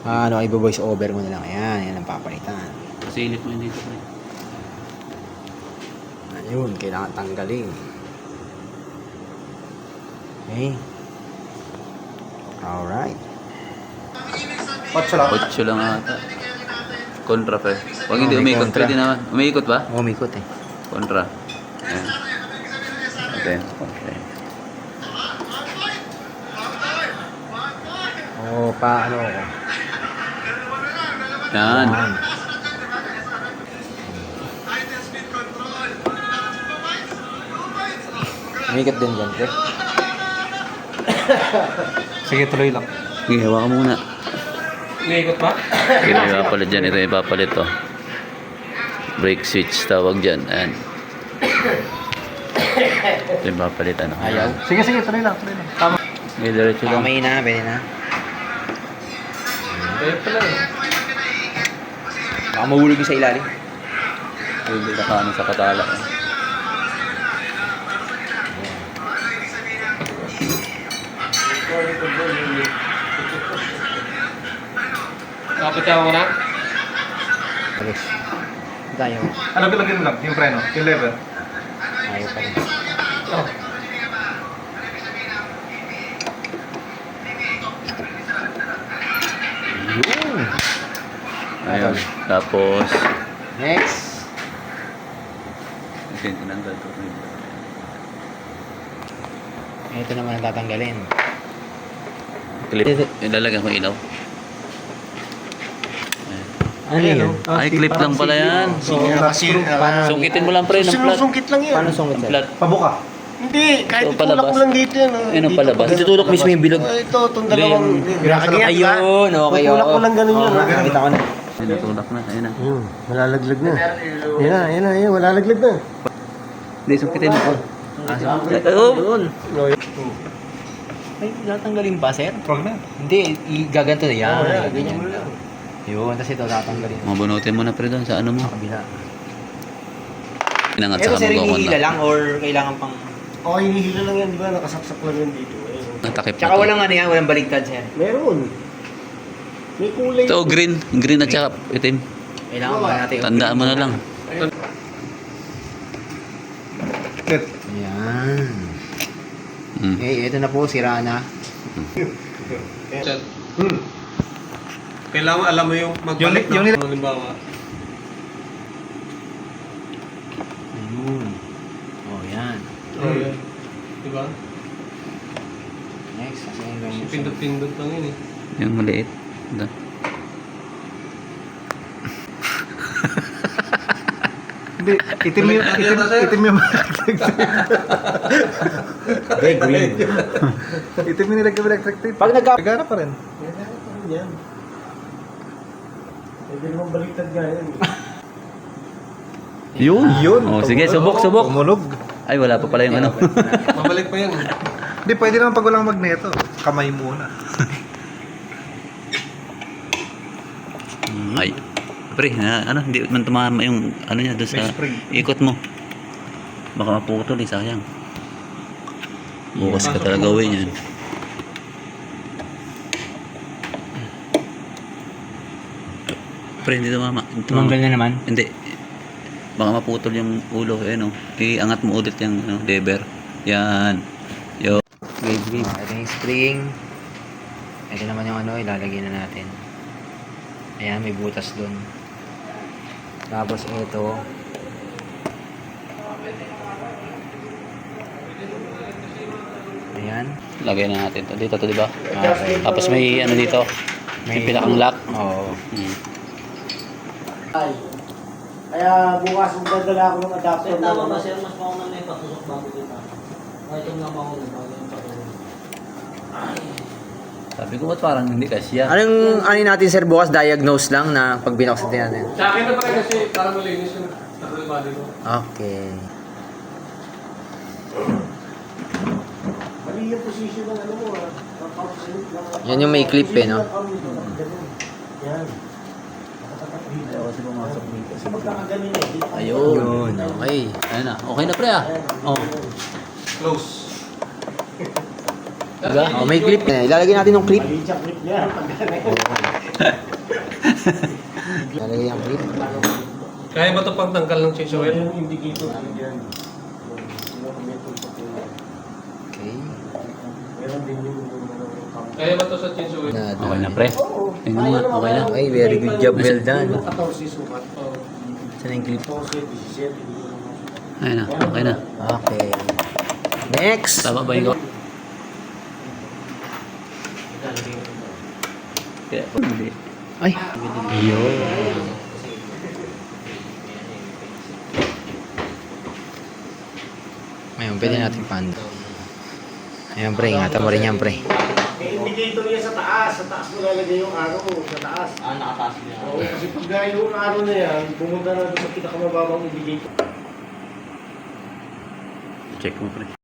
i-voice over mo na lang. Ayan, yan ang papalitan. Silip mo yun dito. Ayun, kailangan tanggalin. Okay. Alright. 8 lang. 8 lang ata. Kontra pa eh. Huwag hindi umikot. kontra. Pwede naman. Umikot ba? Umikot eh. Kontra. Ayan. Okay. Okay. Paano ako? Yan. Umikot din dyan, pre. Sige, tuloy lang. Sige, hawa ka muna. Umiikot pa? Ito yung ipapalit dyan. Ito yung ipapalit to. Brake switch tawag dyan. Ayan. Ito yung ipapalit ano. Ayaw. Sige, tuloy lang. Tama. May diretso lang. Kamay na, pwede na. Kaya pala eh. Baka mahulog yung sa ilalim. Pwede nakaano sa katala. Kapit mo na? Alis. Tayo. Ano bilagyan mo lang? Yung preno? Yung lever? Ayaw pa rin. Oh. Yun. Ayun. Tapos, Next. ito yung tinanggal to. Ito naman ang tatanggalin. Clip. Ilalagyan ko ilaw. Ano yun? Ay, clip lang pala yan. Paano? Sungkitin mo lang pre ng plat. Sinusungkit lang yan. Paano sungkit sir? Plat. Pabuka. Hindi, kahit Ito itulak palabas. mo lang dito yan. Ayun ang palabas. Itutulok mismo yung bilog. Ito, itong dalawang... Ayun, okay. Tulak mo lang ganun yun. Nakita ko na. Ayun, natulak na. Ayun na. Malalaglag na. Yan na, malalaglag na. Hindi, sungkitin mo. Oh! Ay, tatanggalin pa sir? Huwag na. Hindi, gaganto na yan. Ganyan mo lang. Yun, tapos ito tatanggalin. Mabunutin mo na pre doon sa ano mo. Kabila. Inangat Ito sa sir, kamukha ko hinihila na. lang or kailangan pang... Okay, hinihila lang yan, di ba? Nakasaksak lang yan dito. Ayun. Natakip na Tsaka to. walang ano yan, walang baligtad sir. Meron. May kulay. Ito, green. Green at saka itim. Kailangan ba natin... Tandaan mo na lang. Net. Ayan. Hmm. Okay, ito na po, sira na. Kailangan alam mo yung magbalik Yung nila- halimbawa. Ayun. Oh, yan. Di ba? Next, kasi yung ganyan. Pindot-pindot lang yun eh. Yung maliit. Ito. Hindi, itim yung Okay, green. itim yung nilagyan mo electric tape. Pag nagka... Nagana pa rin. Yan. Pwede naman baliktad nga yan. Yun. Oh, sige, subok. Tumunog. Ay, wala pa pala yung ano. Mabalik pa yan. Hindi, pwede naman pag walang magneto. Kamay muna. Ay. Pre, ano, hindi man tumama yung ano niya doon sa May spring. ikot mo. Baka maputol eh, sayang. Bukas ka talaga gawin yan. Pre, hindi tumama. Tumanggal na naman. Hindi. Baka maputol yung ulo. Ayun, iangat mo ulit yung lever. Yan. Yo. Okay, ito yung spring. Ito naman yung ano, ilalagay na natin. Ayan, may butas dun. Tapos ito. Ayan. Lagay na natin to. Dito to, di ba? Okay. Tapos may ano dito. May pinakang lock. Oo. Kaya bukas magdadala ako ng adapter. Tama ba sir? Mas mauna na yung patusok bago dito. Ito nga mauna bago yung patusok. Sabi ko, ba't parang hindi kasya? Anong ano natin sir bukas diagnose lang na pag binuksan din natin? Sa akin na pala kasi para malinis yung tackle body ko. Okay. Mali yung position ng ano mo ah. Yan yung may clip eh, no? Yan. Kasi pumasok dito. Kasi magkakaganin eh. Ayun. Yun, okay. Ayun na. Okay na pre ah. Oh. Close. Diba? Oh, may clip. Ilalagay natin yung clip. Maliit clip niya. Ilalagay yung clip. Kaya ba ito pagtanggal ng change oil? Yung indicator yan. Okay. Meron din yung Kaya ba ito sa change oil? Okay na, pre. Tingnan mo nga, okay na. Okay, very good job. Well done. 14 sukat. Saan yung clip? 14, 17. Ayun na, okay na. Okay. Next! Tama ba yun? Kaya, hindi. Ay! Yun. Ngayon, pwede natin panda. Ayan, pre. Ingatan mo rin yan, pre. May indicator niya sa taas. Sa taas mo lalagay yung araw. Sa taas. Nakataas niya. Oo, kasi pag gaya yung araw na yan, pumunta na doon sa pinakamababang indicator. Check mo, pre.